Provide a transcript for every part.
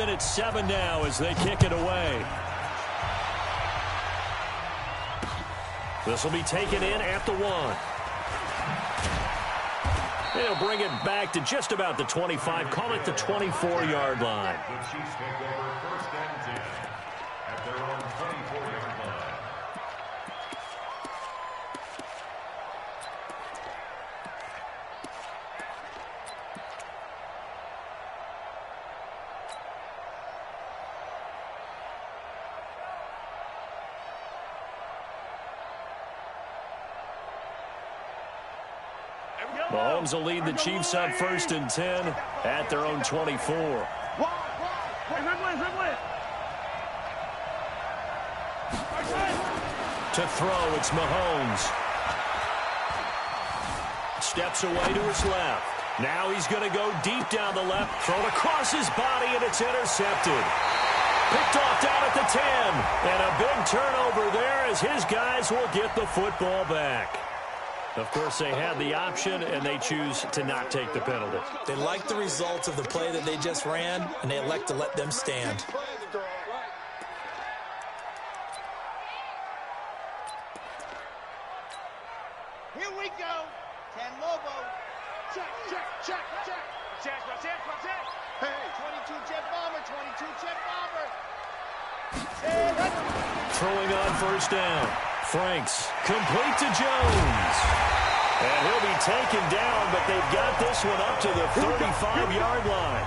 and it's 7 now as they kick it away. This will be taken in at the 1. They'll bring it back to just about the 25. Call it the 24-yard line. The Chiefs take over first and 10 at their own 24-yard line. Mahomes will lead the Chiefs up first and 10 at their own 24. To throw, it's Mahomes. Steps away to his left. Now he's going to go deep down the left. Thrown across his body, and it's intercepted. Picked off down at the 10. And a big turnover there as his guys will get the football back. Of course, they had the option, and they choose to not take the penalty. They like the results of the play that they just ran, and they elect to let them stand. Here we go. 10 Lobo. Check, check, check, check. Check, check, check. Hey, 22 jet bomber, 22 jet bomber. Throwing on first down. Franks, complete to Jones. And he'll be taken down, but they've got this one up to the 35-yard line.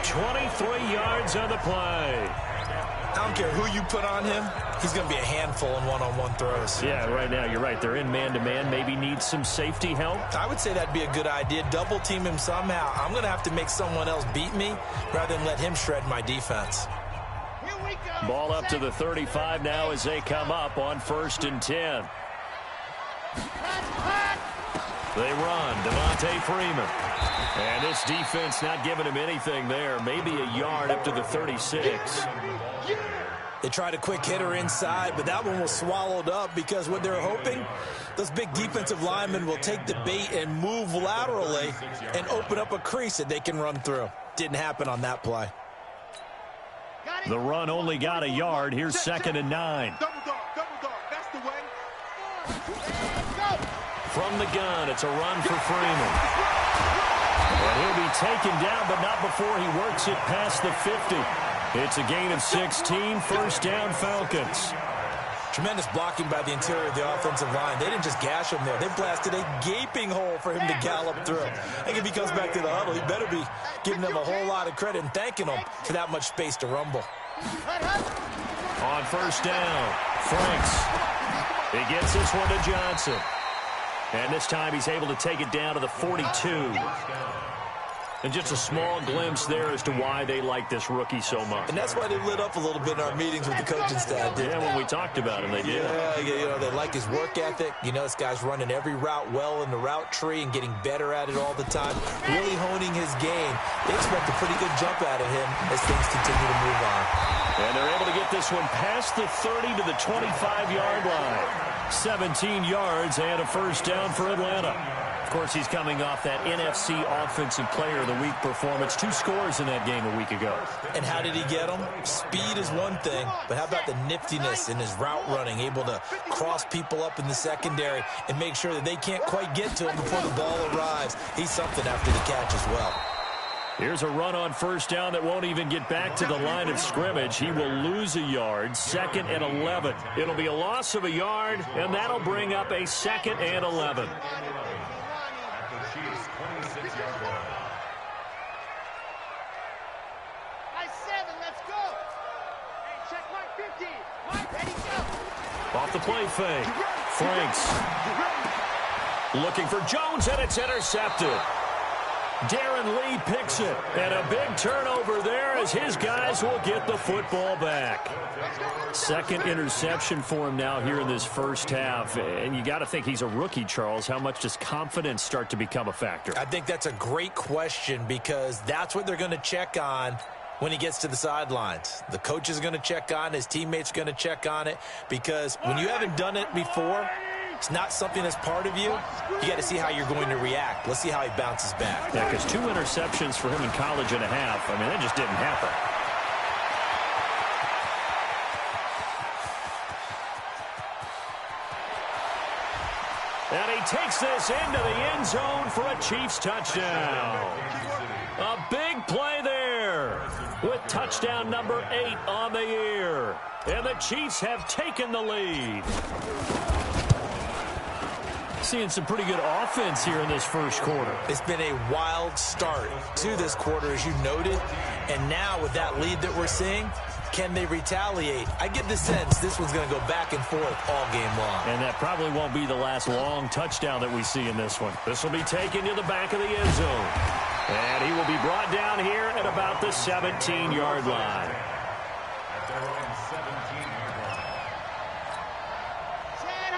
23 yards on the play. I don't care who you put on him. He's going to be a handful in one-on-one throws. Yeah, right now you're right. They're in man-to-man. Maybe need some safety help. I would say that'd be a good idea. Double team him somehow. I'm going to have to make someone else beat me rather than let him shred my defense. Ball up to the 35 now as they come up on first and 10. They run. Devontae Freeman. And this defense not giving him anything there. Maybe a yard up to the 36. They tried a quick hitter inside, but that one was swallowed up because what they're hoping, those big defensive linemen will take the bait and move laterally and open up a crease that they can run through. Didn't happen on that play. The run only got a yard. Here's second and 9. Double dog, that's the way. From the gun, it's a run for Freeman. And he'll be taken down, but not before he works it past the 50. It's a gain of 16, first down Falcons. Tremendous blocking by the interior of the offensive line. They didn't just gash him there. They blasted a gaping hole for him to gallop through. I think if he comes back to the huddle, he better be giving them a whole lot of credit and thanking them for that much space to rumble. On first down, Franks. He gets this one to Johnson. And this time he's able to take it down to the 42. And just a small glimpse there as to why they like this rookie so much. And that's why they lit up a little bit in our meetings with the coaching staff. Yeah, when we talked about him, they did. Yeah, you know, they like his work ethic. You know, this guy's running every route well in the route tree and getting better at it all the time. Really honing his game. They expect a pretty good jump out of him as things continue to move on. And they're able to get this one past the 30 to the 25-yard line. 17 yards and a first down for Atlanta. Of course, he's coming off that NFC Offensive Player of the Week performance. 2 scores in that game a week ago. And how did he get them? Speed is one thing, but how about the niftiness in his route running, able to cross people up in the secondary and make sure that they can't quite get to him before the ball arrives. He's something after the catch as well. Here's a run on first down that won't even get back to the line of scrimmage. He will lose a yard, 2nd and 11. It'll be a loss of a yard, and that'll bring up a 2nd and 11. Off the play fake. Franks looking for Jones, and it's intercepted. Darren Lee picks it, and a big turnover there as his guys will get the football back. 2nd interception for him now here in this first half, and you got to think he's a rookie, Charles. How much does confidence start to become a factor? I think that's a great question because that's what they're going to check on when he gets to the sidelines. The coach is going to check on it. His teammates are going to check on it because when you haven't done it before, it's not something that's part of you. You got to see how you're going to react. Let's see how he bounces back. Yeah, because 2 interceptions for him in college and a half, I mean, that just didn't happen. And he takes this into the end zone for a Chiefs touchdown. A big play there with touchdown number 8 on the year. And the Chiefs have taken the lead. Seeing some pretty good offense here in this first quarter. It's been a wild start to this quarter, as you noted. And now with that lead that we're seeing, can they retaliate? I get the sense this one's going to go back and forth all game long. And that probably won't be the last long touchdown that we see in this one. This will be taken to the back of the end zone. And he will be brought down here at about the 17-yard line.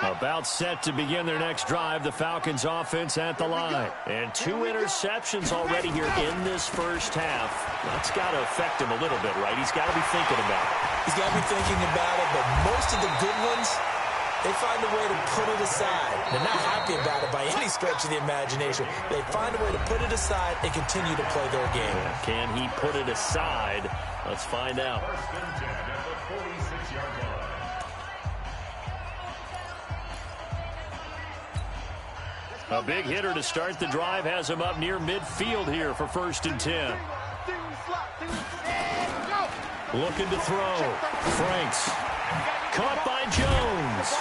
About set to begin their next drive, the Falcons offense at the line. And 2 interceptions already here in this first half. That's got to affect him a little bit, right? He's got to be thinking about it. He's got to be thinking about it, but most of the good ones, they find a way to put it aside. They're not happy about it by any stretch of the imagination. They find a way to put it aside and continue to play their game. Yeah, can he put it aside? Let's find out. A big hitter to start the drive has him up near midfield here for 1st and 10. Looking to throw. Franks. Caught by Jones.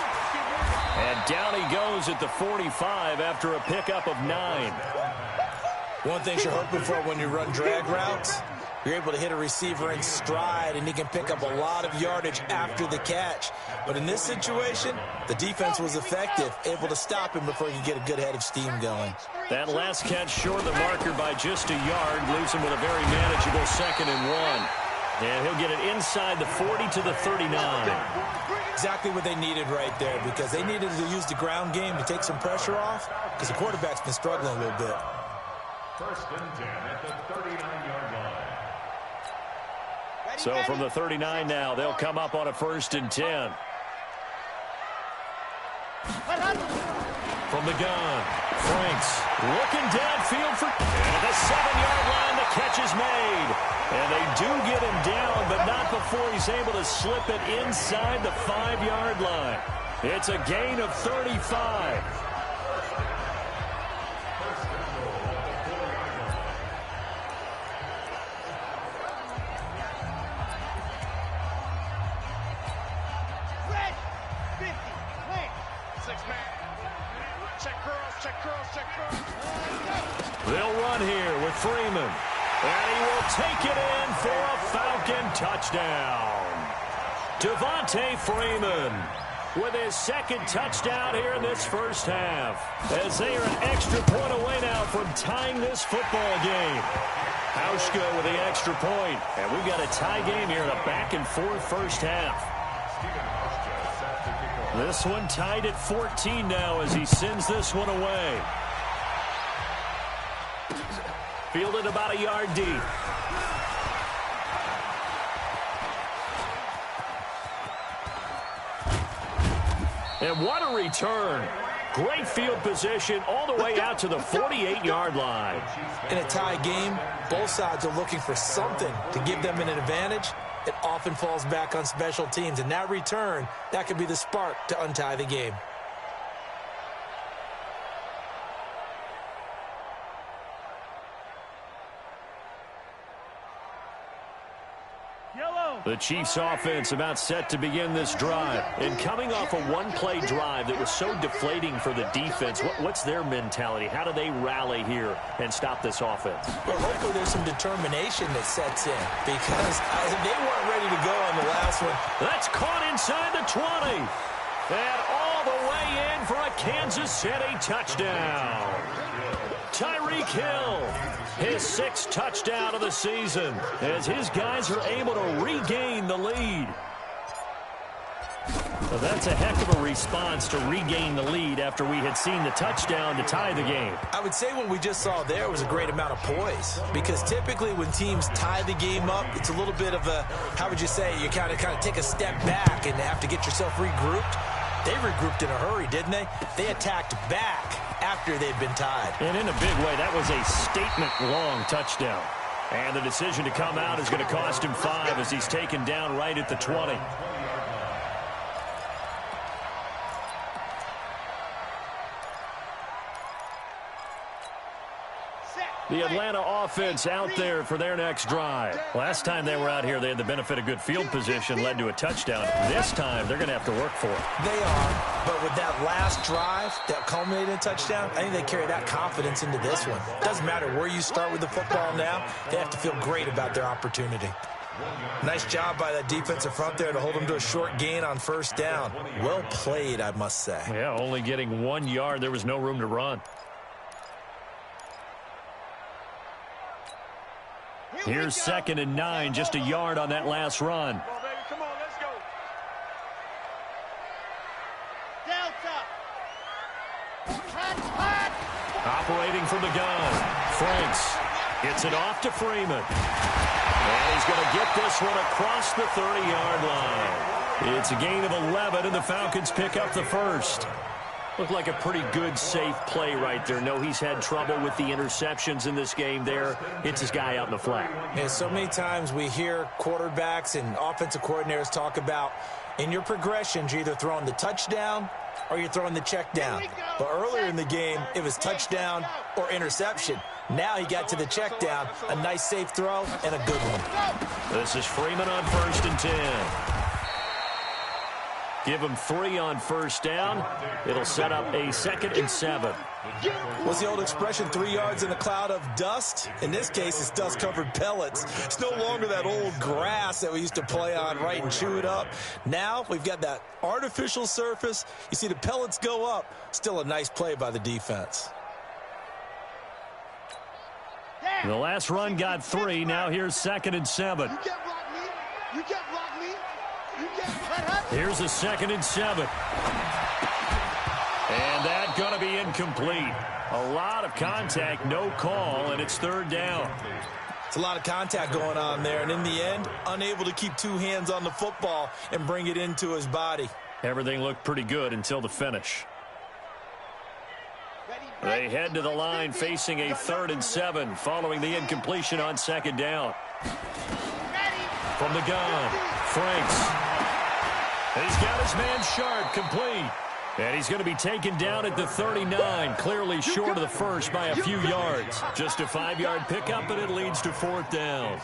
And down he goes at the 45 after a pickup of 9. One thing you're hoping for when you run drag routes, you're able to hit a receiver in stride, and he can pick up a lot of yardage after the catch. But in this situation, the defense was effective, able to stop him before he could get a good head of steam going. That last catch short of the marker by just a yard leaves him with a very manageable 2nd and 1. And he'll get it inside the 40 to the 39. Exactly what they needed right there, because they needed to use the ground game to take some pressure off, because the quarterback's been struggling a little bit. 1st and 10 at the 39-yard line. So from the 39 now, they'll come up on a 1st and 10. From the gun, Franks looking downfield for at the 7-yard line. The catch is made. And they do get him down, but not before he's able to slip it inside the 5-yard line. It's a gain of 35. They'll run here with Freeman. And he will take it in for a Falcon touchdown. Devontae Freeman with his 2nd touchdown here in this first half. As they are an extra point away now from tying this football game. Hauschka with the extra point. And we've got a tie game here in a back-and-forth first half. This one tied at 14 now as he sends this one away. Fielded about a yard deep. And what a return. Great field position all the way out to the 48-yard line. In a tie game, both sides are looking for something to give them an advantage. It often falls back on special teams. And that return, that could be the spark to untie the game. The Chiefs offense about set to begin this drive. And coming off a one-play drive that was so deflating for the defense, what's their mentality? How do they rally here and stop this offense? Well, hopefully there's some determination that sets in, because they weren't ready to go on the last one. That's caught inside the 20. And all the way in for a Kansas City touchdown. Tyreek Hill, his 6th touchdown of the season, as his guys are able to regain the lead. Well, that's a heck of a response to regain the lead after we had seen the touchdown to tie the game. I would say what we just saw there was a great amount of poise, because typically when teams tie the game up, it's a little bit of a, how would you say, you kind of take a step back and have to get yourself regrouped. They regrouped in a hurry, didn't they? They attacked back after they'd been tied. And in a big way, that was a statement-long touchdown. And the decision to come out is going to cost him 5 as he's taken down right at the 20. The Atlanta offense out there for their next drive. Last time they were out here, they had the benefit of good field position, led to a touchdown. This time, they're going to have to work for it. They are, but with that last drive that culminated in a touchdown, I think they carry that confidence into this one. Doesn't matter where you start with the football now, they have to feel great about their opportunity. Nice job by that defensive front there to hold them to a short gain on first down. Well played, I must say. Yeah, only getting 1 yard. There was no room to run. Here's 2nd and 9, just a yard on that last run. Come on, baby. Come on, let's go. Delta. Hot. Operating from the gun. Franks gets it off to Freeman. And he's going to get this one across the 30-yard line. It's a gain of 11, and the Falcons pick up the first. Looked like a pretty good, safe play right there. No, he's had trouble with the interceptions in this game there. Hits his guy out in the flat. Yeah, so many times we hear quarterbacks and offensive coordinators talk about in your progressions, you're either throwing the touchdown or you're throwing the check down. But earlier in the game, it was touchdown or interception. Now he got to the check down, a nice safe throw, and a good one. This is Freeman on 1st and 10. Give him 3 on first down. It'll set up a 2nd and 7. What's the old expression, 3 yards in a cloud of dust? In this case, it's dust-covered pellets. It's no longer that old grass that we used to play on, right, and chew it up. Now we've got that artificial surface. You see the pellets go up. Still a nice play by the defense. The last run got 3. Now here's 2nd and 7. You can't block me. You can't block me. You can't let her. Here's a 2nd and 7. And that's going to be incomplete. A lot of contact, no call, and it's 3rd down. It's a lot of contact going on there, and in the end, unable to keep 2 hands on the football and bring it into his body. Everything looked pretty good until the finish. They head to the line facing a 3rd and 7 following the incompletion on 2nd down. From the gun, Franks. He's got his man Sharp complete. And he's going to be taken down at the 39, clearly short of the first by a few yards. Just a 5-yard pickup, and it leads to 4th down.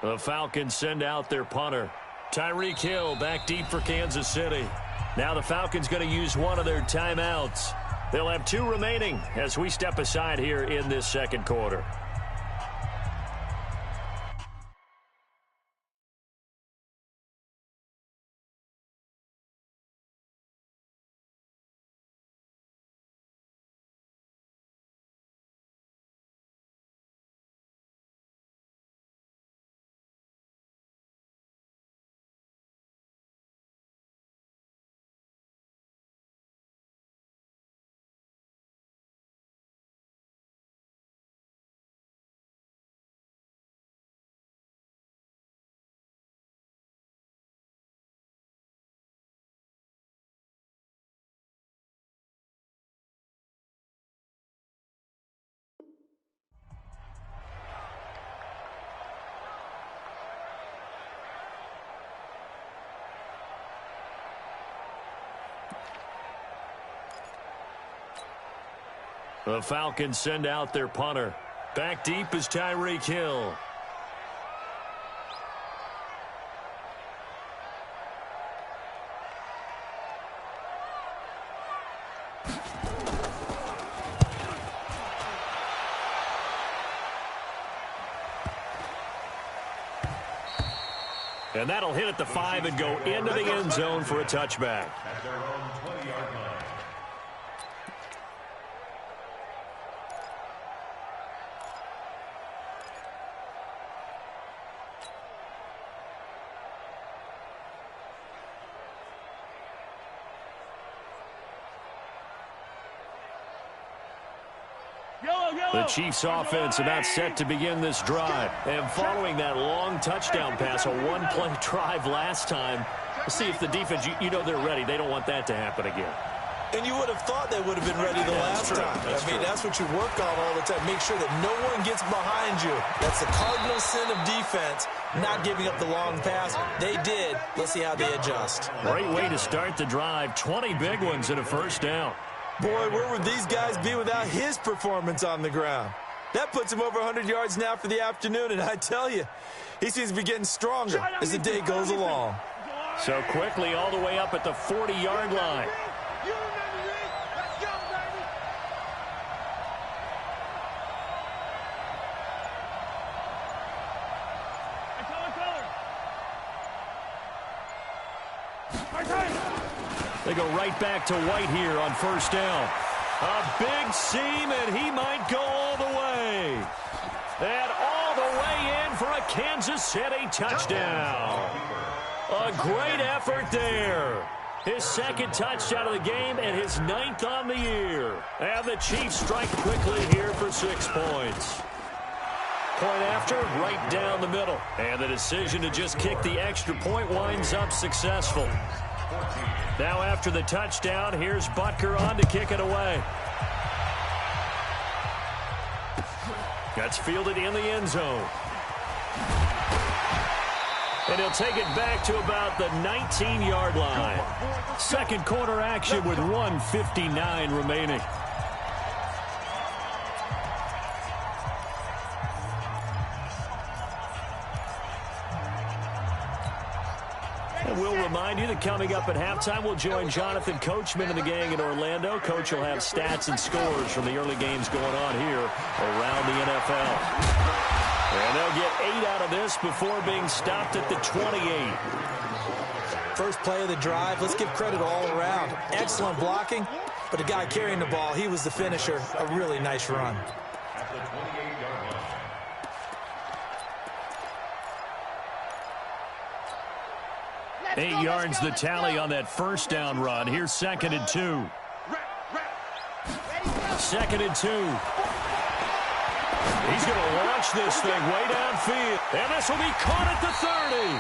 The Falcons send out their punter. Tyreek Hill back deep for Kansas City. Now the Falcons going to use one of their timeouts. They'll have 2 remaining as we step aside here in this 2nd quarter. The Falcons send out their punter. Back deep is Tyreek Hill. And that'll hit at the 5 and go into the end zone for a touchback. At their own 20-yard line. The Chiefs offense about set to begin this drive. And following that long touchdown pass, a 1-play drive last time, let's see if the defense, you know they're ready. They don't want that to happen again. And you would have thought they would have been ready the last time. I mean, that's what you work on all the time. Make sure that no one gets behind you. That's the cardinal sin of defense, not giving up the long pass. They did. Let's see how they adjust. Great way to start the drive. 20 big ones and a first down. Boy, where would these guys be without his performance on the ground? That puts him over 100 yards now for the afternoon, and I tell you, he seems to be getting stronger as the day goes along. So quickly all the way up at the 40-yard line. They go right back to White here on first down. A big seam, and he might go all the way. And all the way in for a Kansas City touchdown. A great effort there. His second touchdown of the game and his 9th on the year. And the Chiefs strike quickly here for 6 points. Point after, right down the middle. And the decision to just kick the extra point winds up successful. Now after the touchdown, here's Butker on to kick it away. That's fielded in the end zone. And he'll take it back to about the 19-yard line. Second quarter action with 1:59 remaining. And we'll remind you that coming up at halftime, we'll join Jonathan Coachman and the gang in Orlando. Coach will have stats and scores from the early games going on here around the NFL. And they'll get 8 out of this before being stopped at the 28. First play of the drive, let's give credit all around. Excellent blocking, but the guy carrying the ball, he was the finisher. A really nice run. 8 yards the tally on that first down run. Here's 2nd and 2. 2nd and 2. He's going to launch this thing way downfield. And this will be caught at the 30.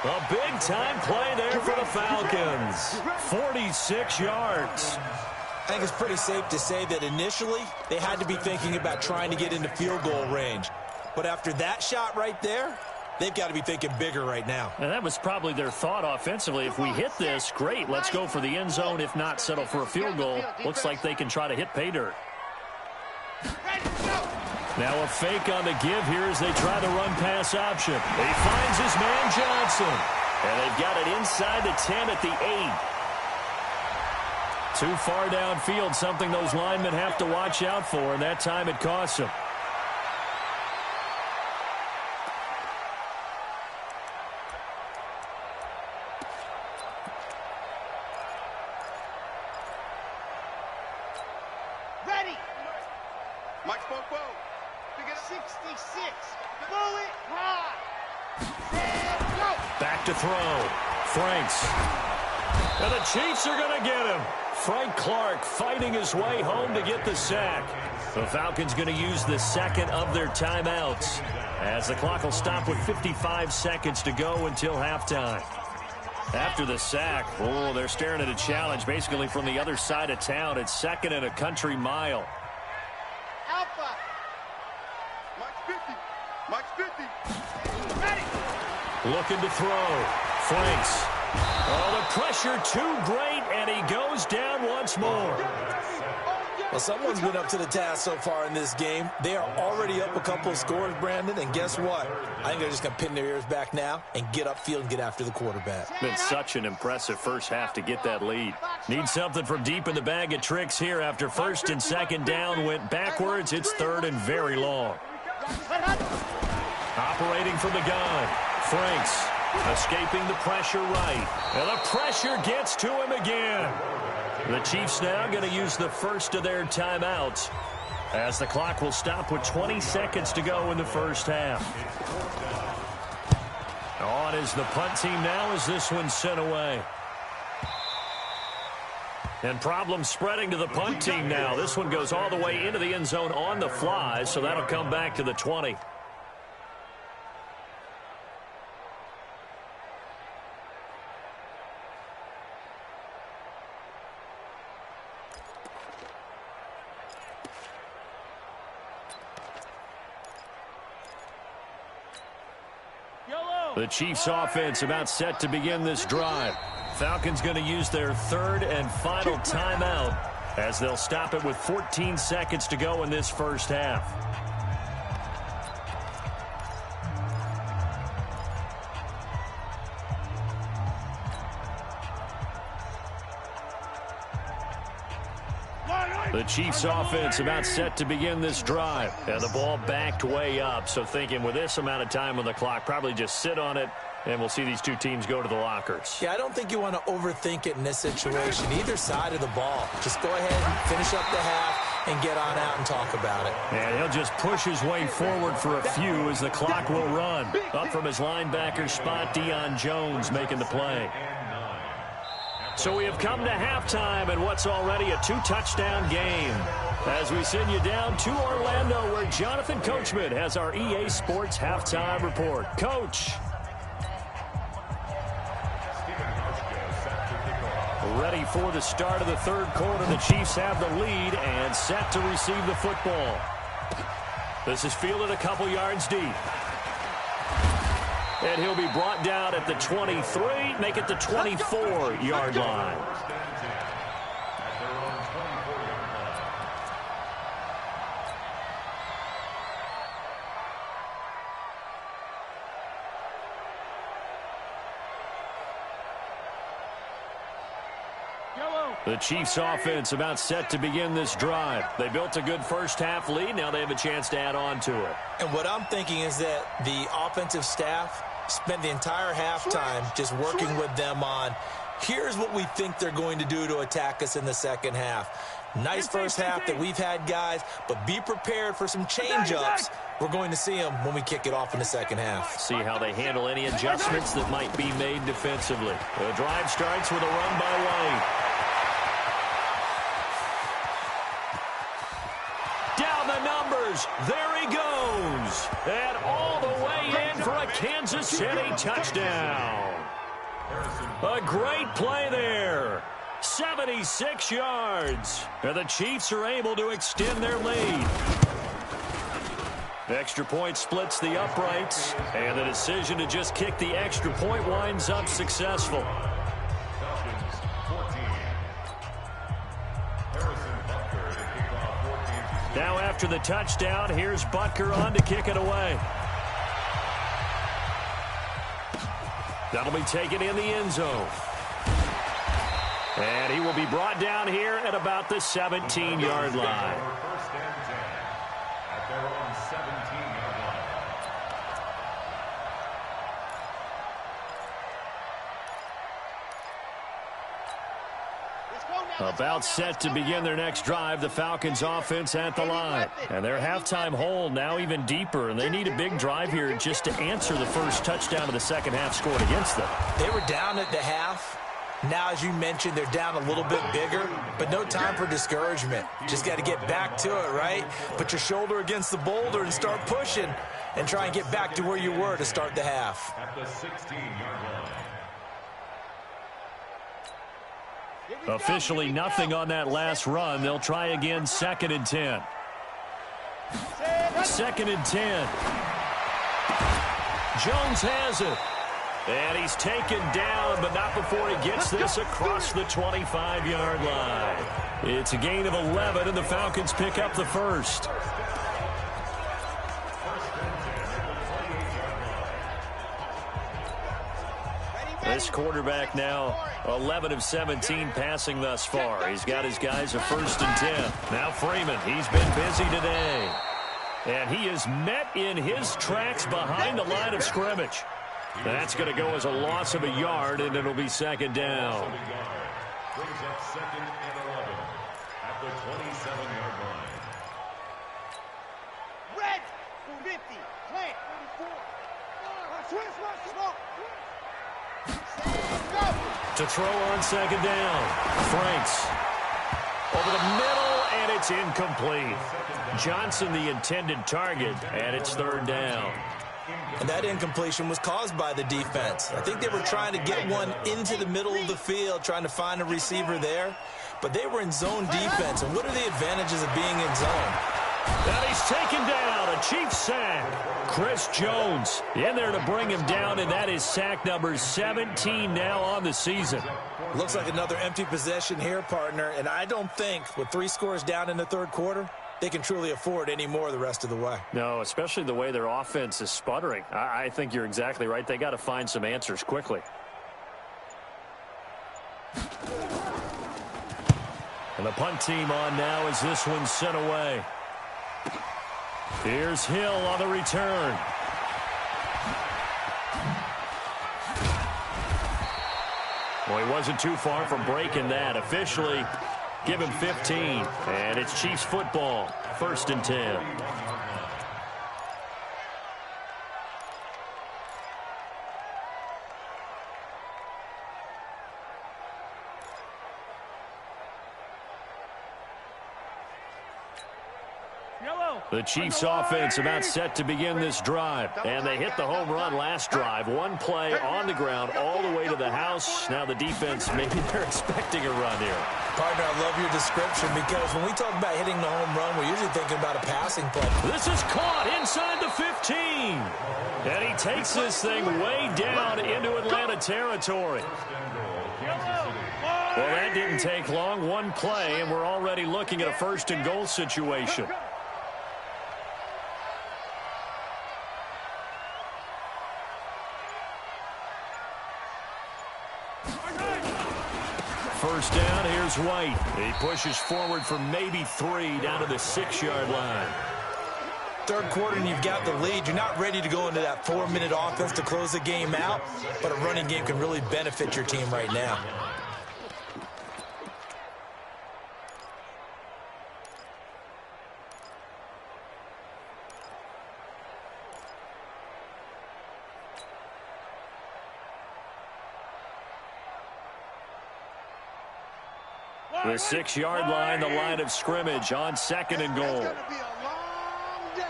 A big-time play there for the Falcons. 46 yards. I think it's pretty safe to say that initially they had to be thinking about trying to get into field goal range. But after that shot right there, they've got to be thinking bigger right now. And that was probably their thought offensively. If we hit this, great. Let's go for the end zone. If not, settle for a field goal. Looks like they can try to hit pay dirt. Now a fake on the give here as they try the run-pass option. He finds his man Johnson. And they've got it inside the 10 at the 8. Too far downfield, something those linemen have to watch out for, and that time it costs them. Ready. Mike Spoke. 66. Bullet high. And go. Back to throw. Franks. And the Chiefs are going to get him. Frank Clark fighting his way home to get the sack. The Falcons going to use the second of their timeouts as the clock will stop with 55 seconds to go until halftime. After the sack, they're staring at a challenge basically from the other side of town. It's 2nd and a country mile. Alpha. Mike's 50. Ready. Looking to throw. Franks. Oh, the pressure too great, and he goes down once more. Well, someone's been up to the task so far in this game. They are already up a couple of scores, Brandon, and guess what? I think they're just going to pin their ears back now and get upfield and get after the quarterback. Been such an impressive first half to get that lead. Need something from deep in the bag of tricks here after 1st and 2nd down went backwards. It's 3rd and very long. Operating from the gun. Franks escaping the pressure right. And the pressure gets to him again. The Chiefs now going to use the first of their timeouts as the clock will stop with 20 seconds to go in the first half. On is the punt team now as this one's sent away. And problems spreading to the punt team now. This one goes all the way into the end zone on the fly, so that'll come back to the 20. The Chiefs offense about set to begin this drive. Falcons going to use their third and final timeout as they'll stop it with 14 seconds to go in this first half. The Chiefs offense about set to begin this drive. And the ball backed way up. So thinking with this amount of time on the clock, probably just sit on it, and we'll see these two teams go to the lockers. Yeah, I don't think you want to overthink it in this situation. Either side of the ball. Just go ahead and finish up the half and get on out and talk about it. And he'll just push his way forward for a few as the clock will run. Up from his linebacker spot, Deion Jones making the play. So we have come to halftime in what's already a two-touchdown game. As we send you down to Orlando, where Jonathan Coachman has our EA Sports halftime report. Coach. Ready for the start of the third quarter. The Chiefs have the lead and set to receive the football. This is fielded a couple yards deep. And he'll be brought down at the 23, make it the 24-yard line. The Chiefs offense about set to begin this drive. They built a good first half lead. Now they have a chance to add on to it. And what I'm thinking is that the offensive staff spent the entire halftime just working with them on, here's what we think they're going to do to attack us in the second half. Nice first half that we've had, guys, but be prepared for some change-ups. We're going to see them when we kick it off in the second half. See how they handle any adjustments that might be made defensively. The drive starts with a run by White. Down the numbers. There he goes. And all the way in for a Kansas City touchdown. A great play there. 76 yards. And the Chiefs are able to extend their lead. The extra point splits the uprights. And the decision to just kick the extra point winds up successful. Now after the touchdown, here's Butker on to kick it away. That'll be taken in the end zone. And he will be brought down here at about the 17-yard line. First and 10 at their own 17-yard line. About set to begin their next drive, the Falcons offense at the line. And their halftime hole now even deeper, and they need a big drive here just to answer the first touchdown of the second half scored against them. They were down at the half. Now, as you mentioned, they're down a little bit bigger, but no time for discouragement. Just got to get back to it, right? Put your shoulder against the boulder and start pushing and try and get back to where you were to start the half. At the 16-yard line. Officially nothing on that last run. They'll try again, 2nd and 10. 2nd and 10. Jones has it. And he's taken down, but not before he gets this across the 25-yard line. It's a gain of 11, and the Falcons pick up the first. This quarterback now 11 of 17 passing thus far. He's got his guys a 1st and 10. Now Freeman, he's been busy today. And he is met in his tracks behind the line of scrimmage. That's going to go as a loss of a yard, and it'll be 2nd down. Brings up 2nd and 11 at the 27-yard line. Red, 50, plant, 44. To throw on 2nd down. Franks over the middle, and it's incomplete. Johnson the intended target, and it's 3rd down. And that incompletion was caused by the defense. I think they were trying to get one into the middle of the field, trying to find a receiver there. But they were in zone defense. And what are the advantages of being in zone? And he's taken down. A Chiefs sack. Chris Jones in there to bring him down, and that is sack number 17 now on the season. Looks like another empty possession here, partner, and I don't think with 3 scores down in the third quarter, they can truly afford any more the rest of the way. No, especially the way their offense is sputtering. I think you're exactly right. They got to find some answers quickly. And the punt team on now as this one's sent away. Here's Hill on the return. Well, he wasn't too far from breaking that. Officially, give him 15. And it's Chiefs football. 1st and 10. The Chiefs offense about set to begin this drive. And they hit the home run last drive. 1 play on the ground all the way to the house. Now the defense, maybe they're expecting a run here. Partner, I love your description because when we talk about hitting the home run, we're usually thinking about a passing play. This is caught inside the 15. And he takes this thing way down into Atlanta territory. Well, that didn't take long. 1 play, and we're already looking at a 1st and goal situation. First down, here's White. He pushes forward for maybe 3 down to the 6-yard line. Third quarter and you've got the lead. You're not ready to go into that 4-minute offense to close the game out, but a running game can really benefit your team right now. The 6-yard line, the line of scrimmage on 2nd and goal. That's going to be a long day.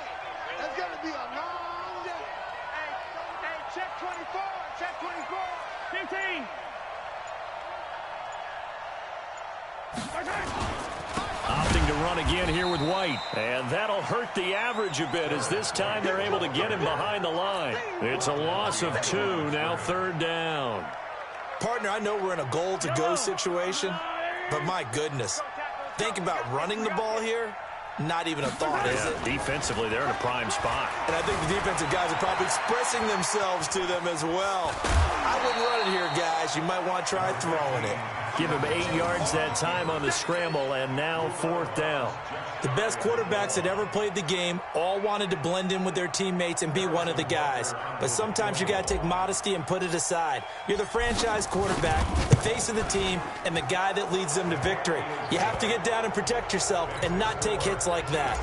That's going to be a long day. Hey, check 24. Check 24. 15. Opting to run again here with White. And that'll hurt the average a bit as this time they're able to get him behind the line. It's a loss of 2, now 3rd down. Partner, I know we're in a goal-to-go situation, but my goodness, think about running the ball here, not even a thought, is it? Defensively, they're in a prime spot. And I think the defensive guys are probably expressing themselves to them as well. I wouldn't run it here, guys. You might want to try throwing it. Give him 8 yards that time on the scramble, and now 4th down. The best quarterbacks that ever played the game all wanted to blend in with their teammates and be one of the guys. But sometimes you got to take modesty and put it aside. You're the franchise quarterback, the face of the team, and the guy that leads them to victory. You have to get down and protect yourself and not take hits like that.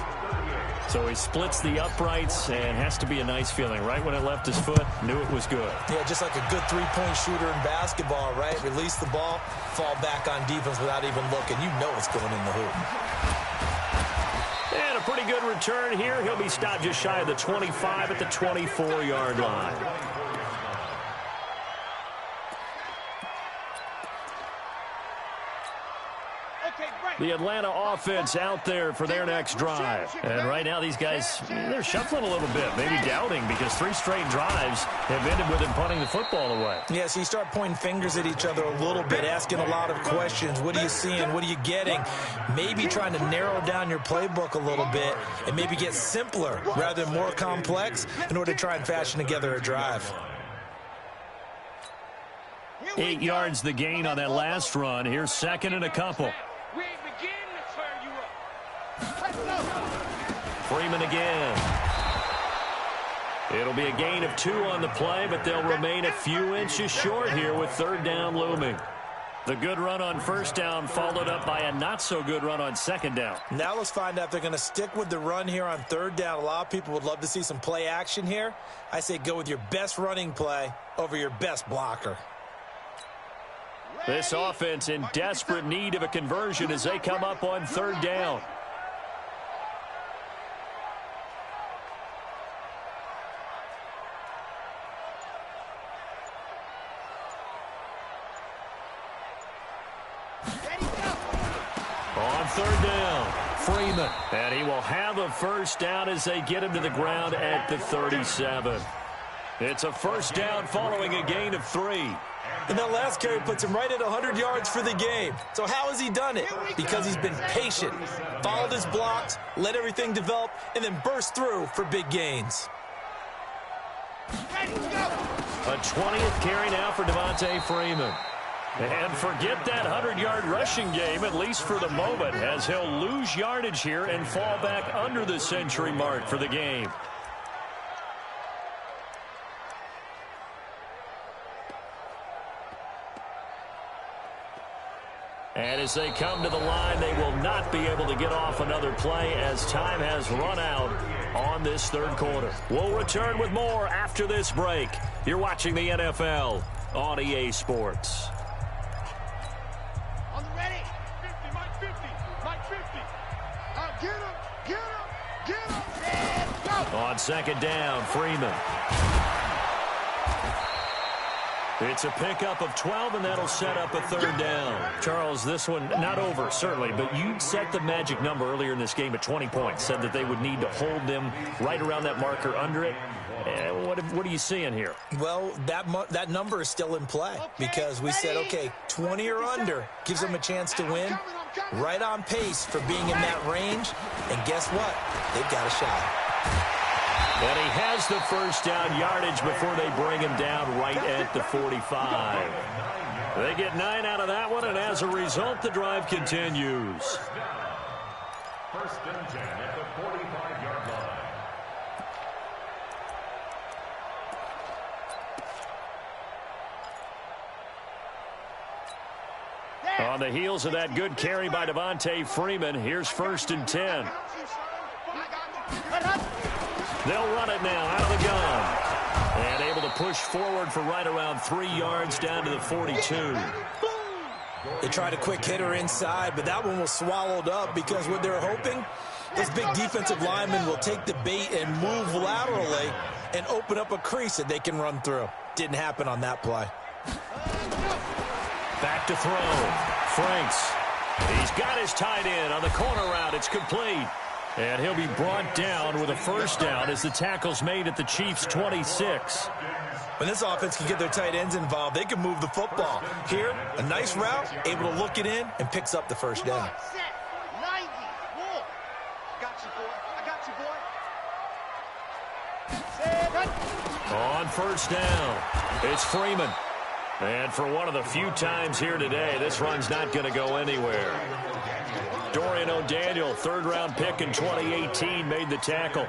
So he splits the uprights, and has to be a nice feeling. Right when it left his foot, knew it was good. Yeah, just like a good three-point shooter in basketball, right? Release the ball, fall back on defense without even looking. You know it's going in the hoop. And a pretty good return here. He'll be stopped just shy of the 25 at the 24-yard line. The Atlanta offense out there for their next drive. And right now these guys, they're shuffling a little bit, maybe doubting, because 3 straight drives have ended with them punting the football away. Yeah, so you start pointing fingers at each other a little bit, asking a lot of questions. What are you seeing? What are you getting? Maybe trying to narrow down your playbook a little bit and maybe get simpler rather than more complex in order to try and fashion together a drive. 8 yards the gain on that last run. Here's 2nd and a couple. Freeman again. It'll be a gain of 2 on the play, but they'll remain a few inches short here with 3rd down looming. The good run on 1st down followed up by a not-so-good run on 2nd down. Now let's find out if they're going to stick with the run here on 3rd down. A lot of people would love to see some play action here. I say go with your best running play over your best blocker. This offense in desperate need of a conversion as they come up on 3rd down. On 3rd down, Freeman. And he will have a first down as they get him to the ground at the 37. It's a first down following a gain of 3. And that last carry puts him right at 100 yards for the game. So how has he done it? Because he's been patient, followed his blocks, let everything develop, and then burst through for big gains. A 20th carry now for Devontae Freeman. And forget that 100-yard rushing game, at least for the moment, as he'll lose yardage here and fall back under the century mark for the game. And as they come to the line, they will not be able to get off another play as time has run out on this third quarter. We'll return with more after this break. You're watching the NFL on EA Sports. On the ready. 50, Mike 50, Mike 50. Get him, get him, get him. And go. On second down, Freeman. It's a pickup of 12, and that'll set up a third down. Charles, this one not over, certainly, but you set the magic number earlier in this game at 20 points, said that they would need to hold them right around that marker under it. What are you seeing here? Well, that number is still in play because we said, okay, 20 or under gives them a chance to win. Right on pace for being in that range. And guess what? They've got a shot. And he has the first down yardage before they bring him down right at the 45. They get 9 out of that one, and as a result, the drive continues. First and 10 at the 45-yard line. On the heels of that good carry by Devontae Freeman, here's first and 10. They'll run it now out of the gun. And able to push forward for right around 3 yards down to the 42. They tried a quick hitter inside, but that one was swallowed up because what they're hoping, those big defensive linemen will take the bait and move laterally and open up a crease that they can run through. Didn't happen on that play. Back to throw. Franks. He's got his tight end on the corner route. It's complete. And he'll be brought down with a first down as the tackle's made at the Chiefs' 26. When this offense can get their tight ends involved, they can move the football. Here, a nice route, able to look it in, and picks up the first down. Set. 90. Whoa. Got you, boy. I got you, boy. On first down, it's Freeman. And for one of the few times here today, this run's not going to go anywhere. Dorian O'Daniel, third-round pick in 2018, made the tackle.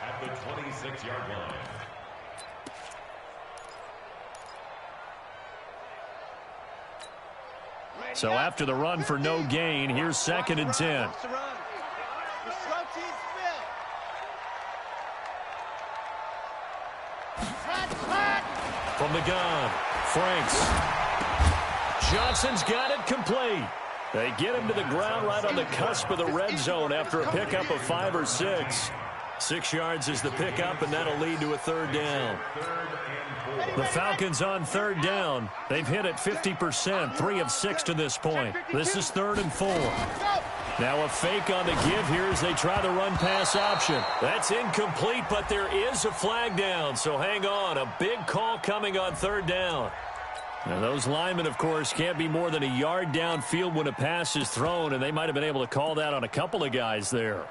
At the 26-yard line. So after the run for no gain, here's second and 10. From the gun, Franks. Johnson's got it complete. They get him to the ground right on the cusp of the red zone after a pickup of 5 or 6. 6 yards is the pickup, and that'll lead to a third down. The Falcons on third down. They've hit it 50%, 3 of 6 to this point. This is 3rd and 4. Now a fake on the give here as they try the run-pass option. That's incomplete, but there is a flag down, so hang on. A big call coming on third down. Now those linemen, of course, can't be more than a yard downfield when a pass is thrown, and they might have been able to call that on a couple of guys there.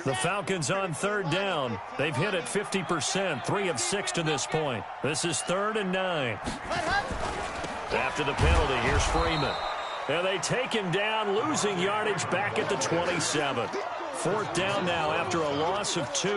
The Falcons on third down. They've hit it 50%, 3 of 6 to this point. This is 3rd and 9. After the penalty, here's Freeman. And they take him down, losing yardage back at the 27. 4th down now after a loss of 2.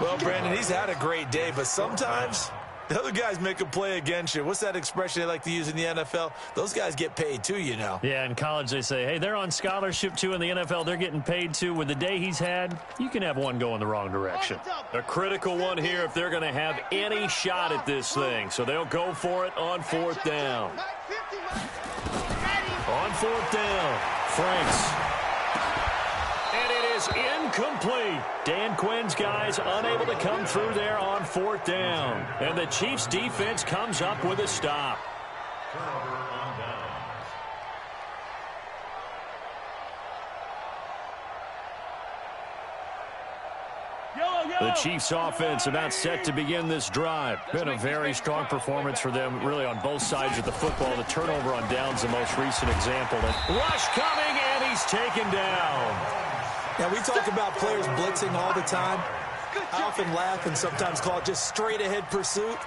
Well, Brandon, he's had a great day, but sometimes the other guys make a play against you. What's that expression they like to use in the NFL? Those guys get paid too, you know. Yeah, in college they say, hey, they're on scholarship too. In the NFL, they're getting paid too. With the day he's had, you can have one go in the wrong direction. A critical one here if they're going to have any shot at this thing. So they'll go for it on 4th down. On 4th down, Franks. And it is incomplete. Dan Quinn's guys unable to come through there on 4th down. And the Chiefs defense comes up with a stop. Turnover on downs. The Chiefs offense about set to begin this drive. Been a very strong performance for them really on both sides of the football. The turnover on downs the most recent example. Rush coming, and he's taken down. Now, we talk about players blitzing all the time. I often laugh and sometimes call it just straight-ahead pursuit.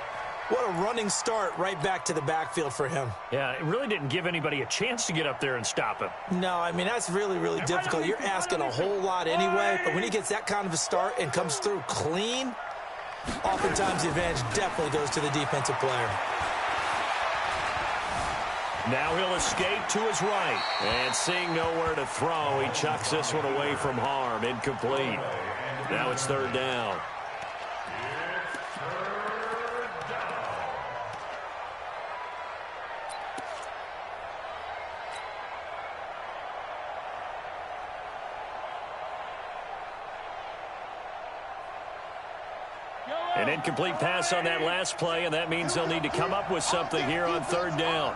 What a running start right back to the backfield for him. Yeah, it really didn't give anybody a chance to get up there and stop him. No, I mean, that's really, really difficult. You're asking a whole lot anyway, but when he gets that kind of a start and comes through clean, oftentimes the advantage definitely goes to the defensive player. Now he'll escape to his right. And seeing nowhere to throw, he chucks this one away from harm. Incomplete. Now it's 3rd down. An incomplete pass on that last play, and that means they'll need to come up with something here on 3rd down.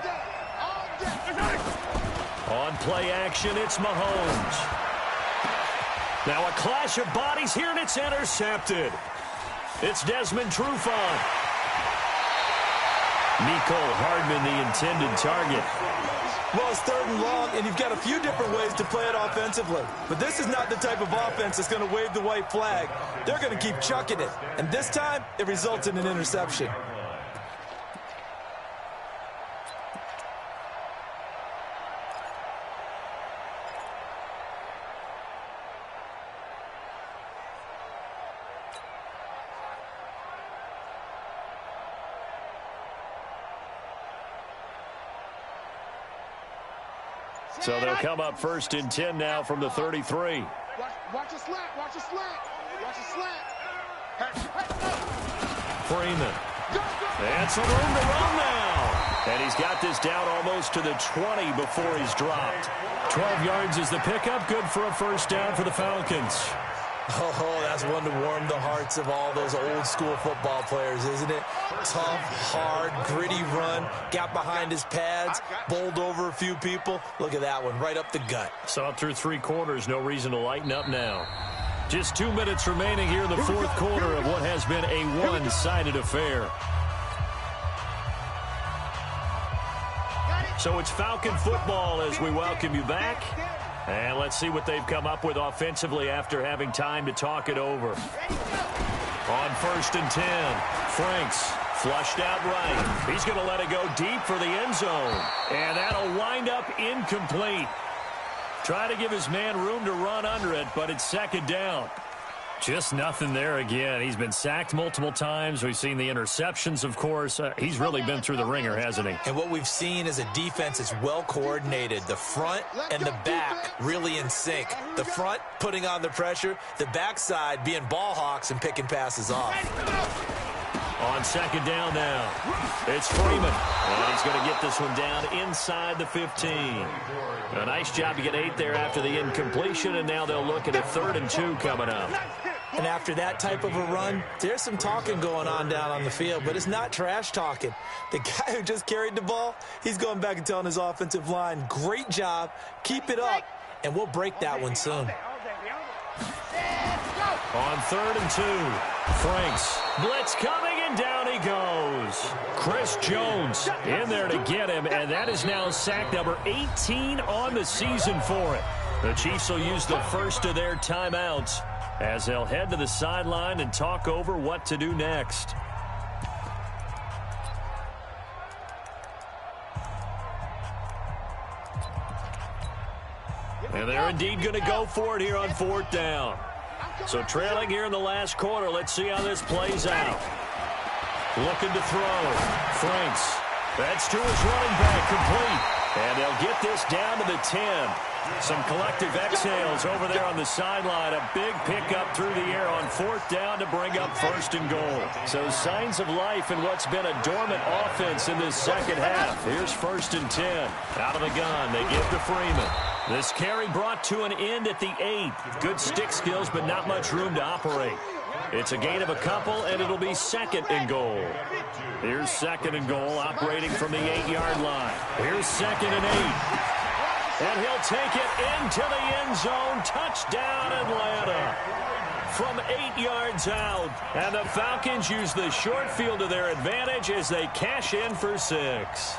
On play action, it's Mahomes. Now a clash of bodies here, and it's intercepted. It's Desmond Trufant. Mecole Hardman, the intended target. Well, it's 3rd and long, and you've got a few different ways to play it offensively. But this is not the type of offense that's going to wave the white flag. They're going to keep chucking it. And this time, it results in an interception. So they'll come up 1st and 10 now from the 33. Watch a slant. Watch a slant. Watch a slant. Freeman. And some room to run now. And he's got this down almost to the 20 before he's dropped. 12 yards is the pickup. Good for a 1st down for the Falcons. Oh, that's one to warm the hearts of all those old-school football players, isn't it? Tough, hard, gritty run, got behind his pads, bowled over a few people. Look at that one, right up the gut. Saw it through 3 quarters, no reason to lighten up now. Just 2 minutes remaining here in the 4th quarter of what has been a one-sided affair. So it's Falcon football as we welcome you back. And let's see what they've come up with offensively after having time to talk it over. On 1st and 10, Franks flushed out right. He's going to let it go deep for the end zone. And that'll wind up incomplete. Try to give his man room to run under it, but it's 2nd down. Just nothing there again. He's been sacked multiple times. We've seen the interceptions, of course. He's really been through the ringer, hasn't he? And what we've seen is a defense that's well coordinated. The front and the back really in sync. The front putting on the pressure. The backside being ball hawks and picking passes off. On 2nd down now, it's Freeman. And he's going to get this one down inside the 15. A nice job to get 8 there after the incompletion, and now they'll look at a 3rd and 2 coming up. And after that type of a run, there's some talking going on down on the field, but it's not trash talking. The guy who just carried the ball, he's going back and telling his offensive line, great job, keep it up, and we'll break that one soon. On 3rd and 2, Franks. Blitz coming, and down he goes. Chris Jones in there to get him, and that is now sack number 18 on the season for it. The Chiefs will use the first of their timeouts as they'll head to the sideline and talk over what to do next. And they're indeed going to go for it here on 4th down. So trailing here in the last quarter, let's see how this plays out. Looking to throw. Franks. That's to his running back, complete. And they'll get this down to the 10. Some collective exhales over there on the sideline. A big pickup through the air on 4th down to bring up 1st and goal. So signs of life in what's been a dormant offense in this second half. Here's 1st and 10. Out of the gun, they give to Freeman. This carry brought to an end at the 8. Good stick skills, but not much room to operate. It's a gain of a couple, and it'll be 2nd and goal. Here's 2nd and goal, operating from the 8-yard line. Here's 2nd and 8. And he'll take it into the end zone. Touchdown, Atlanta. From 8 yards out. And the Falcons use the short field to their advantage as they cash in for 6.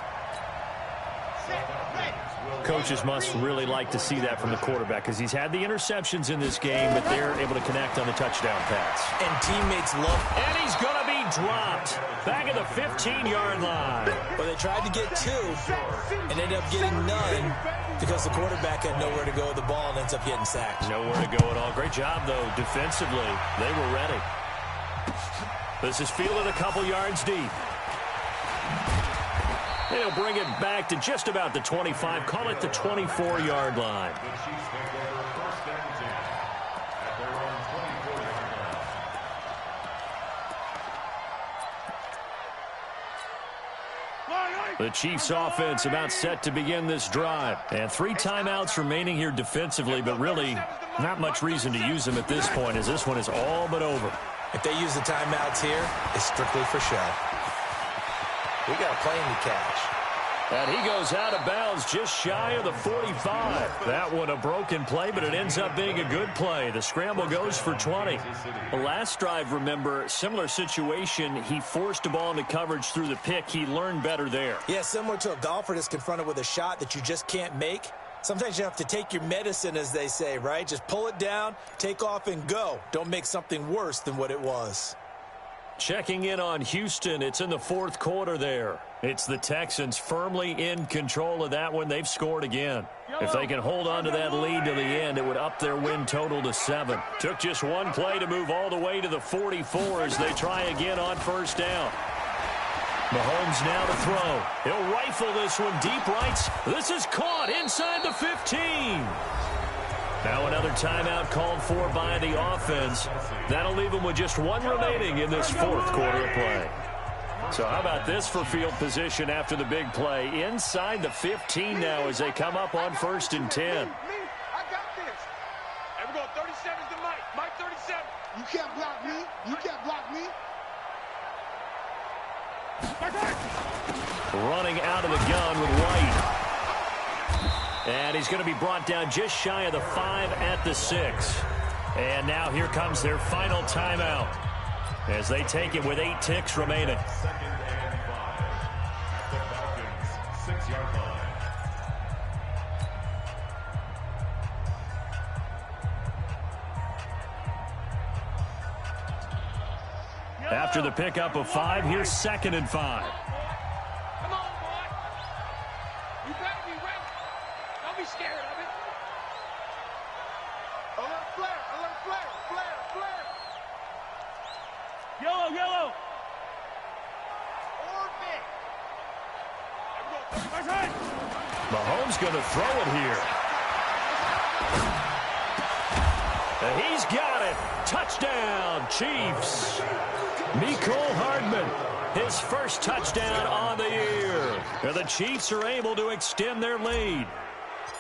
Coaches must really like to see that from the quarterback because he's had the interceptions in this game, but they're able to connect on the touchdown pass. And teammates love. And he's going to be dropped back at the 15-yard line. Well, they tried to get 2 and ended up getting none because the quarterback had nowhere to go with the ball and ends up getting sacked. Nowhere to go at all. Great job, though, defensively. They were ready. This is fielded a couple yards deep. They'll bring it back to just about the 25. Call it the 24-yard line. The Chiefs offense about set to begin this drive. And 3 timeouts remaining here defensively, but really not much reason to use them at this point as this one is all but over. If they use the timeouts here, it's strictly for show. We got a plane to catch. And he goes out of bounds just shy of the 45. That one a broken play, but it ends up being a good play. The scramble goes for 20. The last drive, remember, similar situation. He forced the ball into coverage through the pick. He learned better there. Yeah, similar to a golfer that's confronted with a shot that you just can't make. Sometimes you have to take your medicine, as they say, right? Just pull it down, take off, and go. Don't make something worse than what it was. Checking in on Houston. It's in the 4th quarter there. It's the Texans firmly in control of that one. They've scored again. If they can hold on to that lead to the end, it would up their win total to 7. Took just one play to move all the way to the 44 as they try again on 1st down. Mahomes now to throw. He'll rifle this one deep right. This is caught inside the 15. Now another timeout called for by the offense. That'll leave them with just 1 remaining in this 4th quarter of play. So how about this for field position after the big play? Inside the 15 now as they come up on 1st and 10. I got this. And we're going 37 to Mike. Mike 37. You can't block me. You can't block me. Running out of the gun with White. And he's going to be brought down just shy of the 5 at the 6. And now here comes their final timeout as they take it with 8 ticks remaining. 2nd and 5. The Falcons, 6-yard line. After the pickup of 5, here's 2nd and 5. Come on, boy. You better be ready. Don't be scared of it. Alert flare, alert flare, flare, flare. Yellow, yellow. Orbit. That's right. Mahomes going to throw it here. And he's got it. Touchdown, Chiefs. Mecole Hardman, his first touchdown on the year. And the Chiefs are able to extend their lead.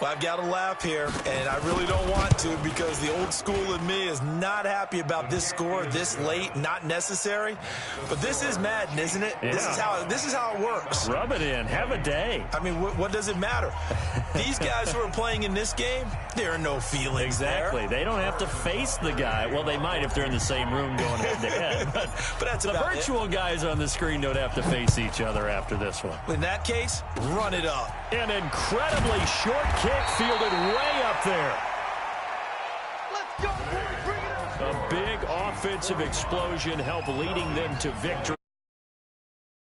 Well, I've got to laugh here, and I really don't want to because the old school in me is not happy about this score this late, not necessary. But this is Madden, isn't it? Yeah. This is how it works. Rub it in. Have a day. I mean, what does it matter? These guys who are playing in this game, there are no feelings Exactly. there. They don't have to face the guy. Well, they might if they're in the same room going head-to-head. But that's the about virtual guys on the screen don't have to face each other after this one. In that case, run it up. An incredibly short kick fielded way up there. Let's go, boy. Bring it up. A big offensive explosion helped leading them to victory.